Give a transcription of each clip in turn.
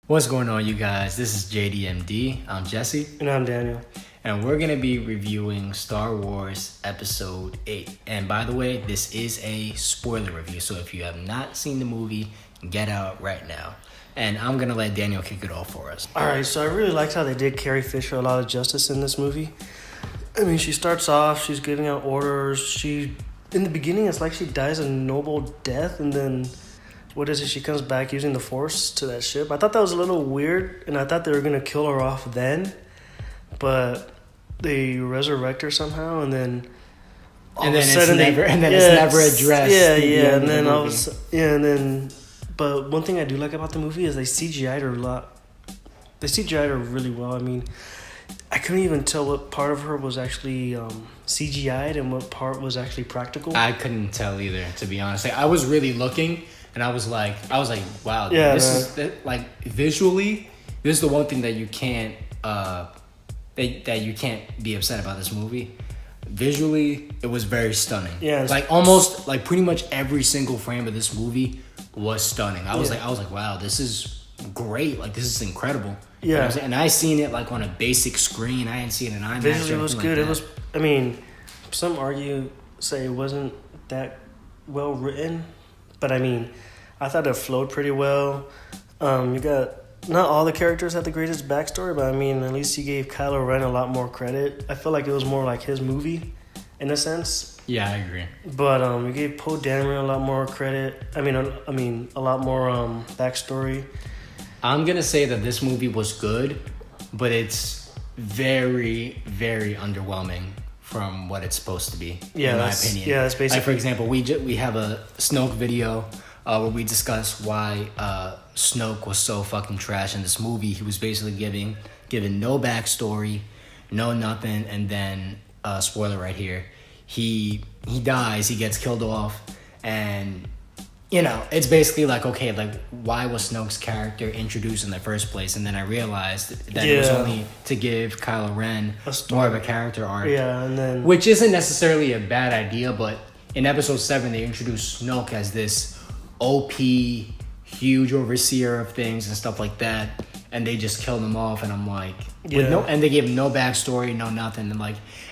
What's going on, you guys? This is JDMD. I'm Jesse. And I'm Daniel. And we're going to be reviewing Star Wars Episode 8. And by the way, this is a spoiler review. So if you have not seen the movie, get out right now. And I'm going to let Daniel kick it off for us. All right, so I really liked how they did Carrie Fisher a lot of justice in this movie. I mean, she starts off, she's giving out orders. In the beginning, it's like she dies a noble death, and then what is it? She comes back using the Force to that ship. I thought that was a little weird, and I thought they were gonna kill her off then, but they resurrect her somehow, and then it's never addressed. But one thing I do like about the movie is they CGI'd her a lot. They CGI'd her really well. I mean, I couldn't even tell what part of her was actually CGI'd and what part was actually practical. I couldn't tell either, to be honest. I was really looking. And I was like, wow, yeah, this is like visually, this is the one thing that you can't that you can't be upset about this movie. Visually, it was very stunning. Yeah, like almost like pretty much every single frame of this movie was stunning. I was like, wow, this is great. Like, this is incredible. Yeah, you know what I'm saying? And I seen it like on a basic screen. I didn't see it in IMAX. Visually, it was good. Like it was. I mean, some say it wasn't that well written, but I mean, I thought it flowed pretty well. You got, not all the characters had the greatest backstory, but I mean, at least you gave Kylo Ren a lot more credit. I feel like it was more like his movie, in a sense. Yeah, I agree. But you gave Poe Dameron a lot more credit. I mean, a lot more backstory. I'm gonna say that this movie was good, but it's very, very underwhelming from what it's supposed to be. Yeah, in my opinion. Yeah, that's basically. Like, for example, we have a Snoke video where we discuss why Snoke was so fucking trash in this movie. He was basically given no backstory, no nothing, and then spoiler right here, he dies, he gets killed off, and you know, it's basically like, okay, like, why was Snoke's character introduced in the first place? And then I realized that it was only to give Kylo Ren more of a character arc. Yeah, and then, which isn't necessarily a bad idea, but in Episode 7 they introduced Snoke as this OP, huge overseer of things and stuff like that, and they just killed him off, and I'm like, and they gave him no backstory, no nothing,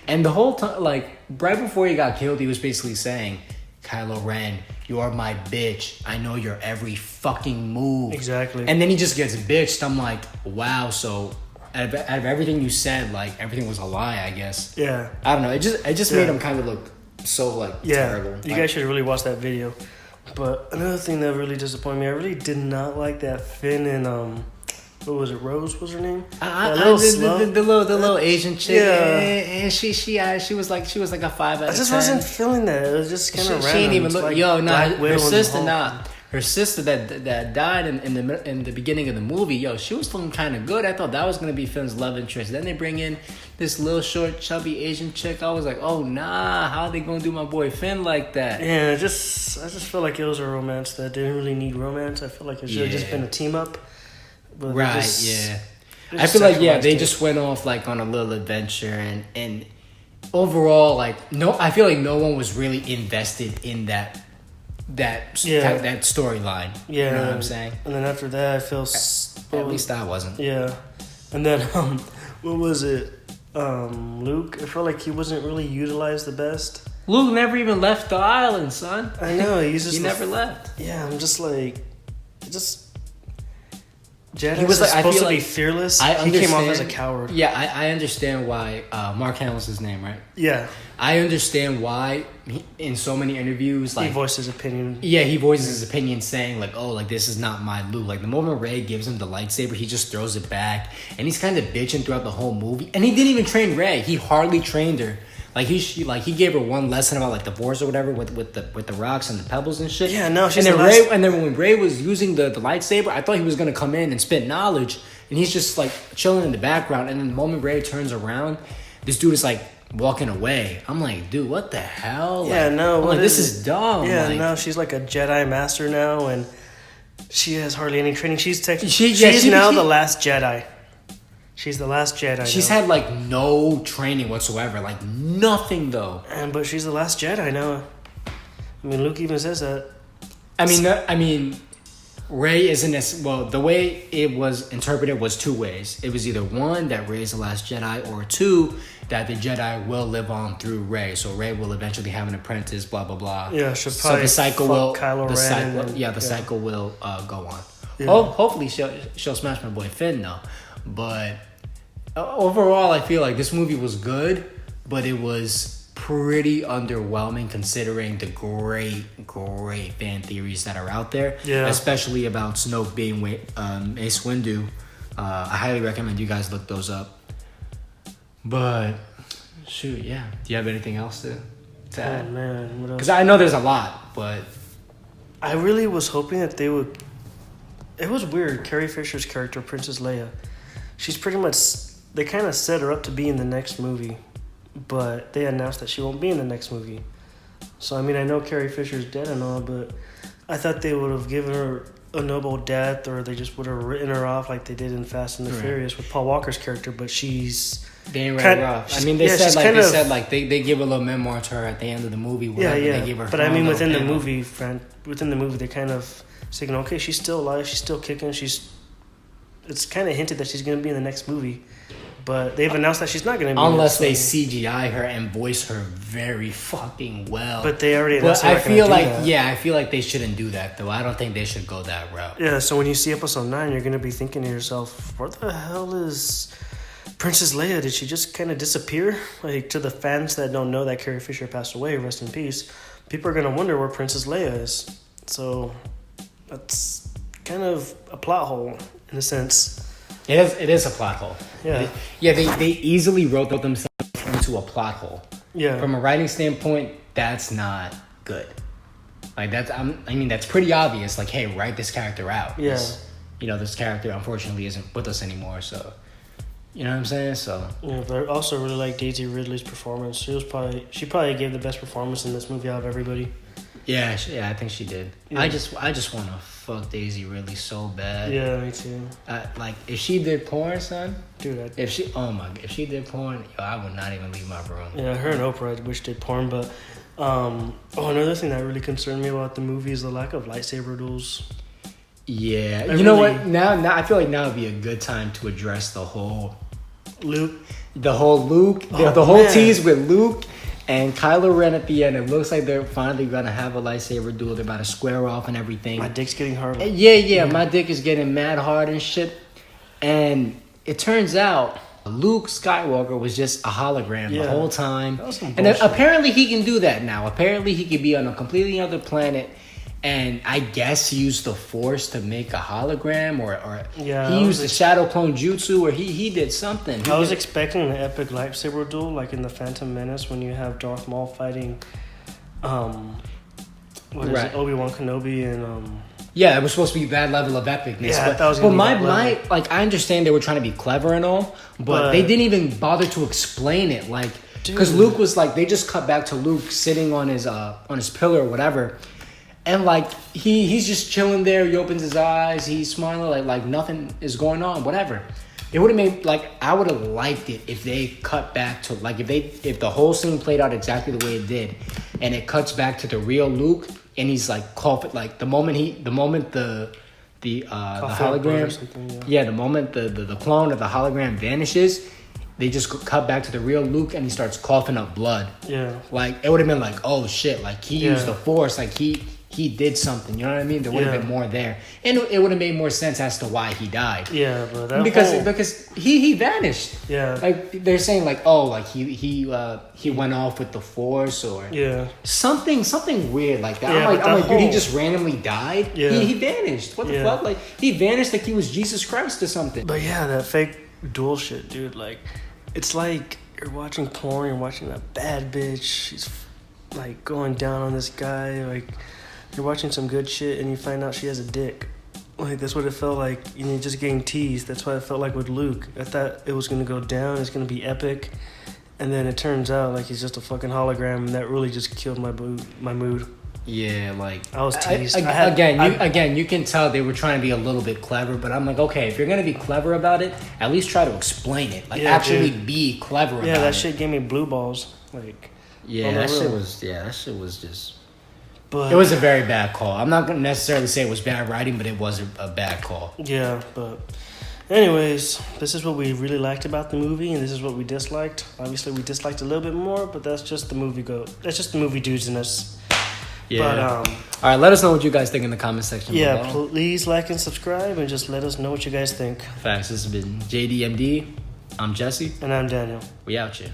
and the whole time, like, right before he got killed, he was basically saying, Kylo Ren, you are my bitch. I know your every fucking move. Exactly. And then he just gets bitched. I'm like, wow. So out of everything you said, like, everything was a lie, I guess. Yeah. I don't know. It just made him kind of look so terrible. You guys should really watch that video. But another thing that really disappointed me, I really did not like that Finn and what was it? Rose was her name? The little Asian chick. Yeah. And she was like a 5 out of 10. I just wasn't feeling that. It was just kind of random. She didn't even look. Like her sister that died in the beginning of the movie. She was looking kind of good. I thought that was gonna be Finn's love interest. Then they bring in this little short chubby Asian chick. I was like, oh nah, how are they gonna do my boy Finn like that? Yeah, I just felt like it was a romance that didn't really need romance. I feel like it should have just been a team up. But right, I feel like they just went off like on a little adventure, and overall, like, I feel like no one was really invested in that storyline. Yeah, you know what I'm saying? And then after that, I feel at least I wasn't. Yeah, and then what was it? Luke. I felt like he wasn't really utilized the best. Luke never even left the island, son. I know, he never left. Yeah, I'm just like, Jedi was supposed to be fearless. He came off as a coward. Yeah, I understand why. Mark Hamill's his name, right? Yeah. I understand why in so many interviews, like, he voiced his opinion. Yeah, he voices his opinion, saying like, "Oh, like, this is not my Luke." Like, the moment Rey gives him the lightsaber, he just throws it back, and he's kind of bitching throughout the whole movie. And he didn't even train Rey. He hardly trained her. Like, he gave her one lesson about, like, the Force or whatever with the rocks and the pebbles and shit. Yeah, no, and then when Rey was using the lightsaber, I thought he was gonna come in and spit knowledge, and he's just like chilling in the background. And then the moment Rey turns around, this dude is like walking away. I'm like, dude, what the hell? Yeah, like, this is dumb. Yeah, no, she's like a Jedi master now, and she has hardly any training. She's now the last Jedi. She's the last Jedi. She's had like no training whatsoever, like nothing though. But she's the last Jedi now. I mean, Luke even says that. I mean, Rey isn't as well. The way it was interpreted was two ways. It was either one that Rey is the last Jedi, or two that the Jedi will live on through Rey. So Rey will eventually have an apprentice. Blah blah blah. Yeah, she'll so probably the cycle will. Kylo the Ren cycle, and, the cycle will go on. Yeah. Hopefully she'll smash my boy Finn though. But overall, I feel like this movie was good, but it was pretty underwhelming considering the great fan theories that are out there. Yeah. Especially about Snoke being Mace Windu. I highly recommend you guys look those up. But shoot, yeah. Do you have anything else to add? Oh man, what else? Because I know there's a lot, but I really was hoping that they would. It was weird. Carrie Fisher's character, Princess Leia, she's pretty much. They kind of set her up to be in the next movie, but they announced that she won't be in the next movie. So I mean, I know Carrie Fisher's dead and all, but I thought they would have given her a noble death, or they just would have written her off like they did in Fast and the Furious with Paul Walker's character. But she's. They ain't right rough. I mean, they said they give a little memoir to her at the end of the movie. They give her. But I mean, within the movie, they kind of saying, okay, she's still alive, she's still kicking, it's kind of hinted that she's gonna be in the next movie, but they've announced that she's not gonna be. Unless they CGI her and voice her very fucking well. But they already announced. But I feel like they shouldn't do that though. I don't think they should go that route. Yeah. So when you see episode 9, you're gonna be thinking to yourself, "Where the hell is Princess Leia? Did she just kind of disappear?" Like, to the fans that don't know that Carrie Fisher passed away, rest in peace, people are gonna wonder where Princess Leia is. So that's kind of a plot hole in a sense. It is a plot hole. Yeah. They easily wrote themselves into a plot hole. Yeah. From a writing standpoint, that's not good. Like that's pretty obvious. Like, hey, write this character out. Yeah. This character unfortunately isn't with us anymore. So, you know what I'm saying? So. Yeah, but I also really like Daisy Ridley's performance. She probably gave the best performance in this movie out of everybody. Yeah, I think she did. Yeah. I just want to fuck Daisy Ridley so bad. Yeah, me too. Like, if she did porn, son, dude. If she did porn, I would not even leave my room. Yeah, her and Oprah, I wish did porn, but another thing that really concerned me about the movie is the lack of lightsaber duels. Yeah, you know what? Now I feel like now would be a good time to address the whole Luke, the whole tease with Luke and Kylo Ren at the end. It looks like they're finally gonna have a lightsaber duel. They're about to square off and everything. My dick's getting hard. Yeah, my dick is getting mad hard and shit. And it turns out Luke Skywalker was just a hologram the whole time. That was some and bullshit. apparently he can do that now. Apparently he could be on a completely other planet and I guess use the Force to make a hologram, or he used the Shadow Clone Jutsu, or he did something. I was expecting an epic lightsaber duel, like in the Phantom Menace when you have Darth Maul fighting, Obi-Wan Kenobi and Yeah, it was supposed to be that level of epicness. Yeah, but, that was gonna be I understand they were trying to be clever and all, but they didn't even bother to explain it. Like, because Luke was like, they just cut back to Luke sitting on his pillar or whatever. And, like, he's just chilling there. He opens his eyes. He's smiling like nothing is going on, whatever. It would have made, like, I would have liked it if they cut back to, like, if the whole scene played out exactly the way it did. And it cuts back to the real Luke. And he's, like, coughing. Like, the moment the hologram. The moment the clone of the hologram vanishes, they just cut back to the real Luke and he starts coughing up blood. Yeah. Like, it would have been like, oh, shit. Like, he used the Force. Like, he did something, you know what I mean? There would have been more there, and it would have made more sense as to why he died. Yeah, but because he vanished. Yeah, like they're saying, like, oh, like he went off with the Force or something weird like that. Yeah, I'm like, dude, he just randomly died. Yeah, he vanished. What the fuck? Like, he vanished like he was Jesus Christ or something. But yeah, that fake duel shit, dude. Like, it's like you're watching porn. You're watching a bad bitch. She's like going down on this guy. Like, you're watching some good shit and you find out she has a dick. Like, that's what it felt like. You're just getting teased. That's what it felt like with Luke. I thought it was going to go down. It's going to be epic. And then it turns out like he's just a fucking hologram. And that really just killed my mood. Yeah, like, I was teased. Again, you can tell they were trying to be a little bit clever. But I'm like, okay, if you're going to be clever about it, at least try to explain it. Like, be clever about it. Yeah, that shit gave me blue balls. Like, that shit was just... But it was a very bad call. I'm not going to necessarily say it was bad writing, but it was a bad call. Yeah, but anyways, this is what we really liked about the movie, and this is what we disliked. Obviously, we disliked a little bit more, but that's just the movie That's just the movie dudes in us. Yeah. But, all right, let us know what you guys think in the comment section yeah, below. please like and subscribe, and just let us know what you guys think. Facts. This has been JDMD. I'm Jesse. And I'm Daniel. We out here.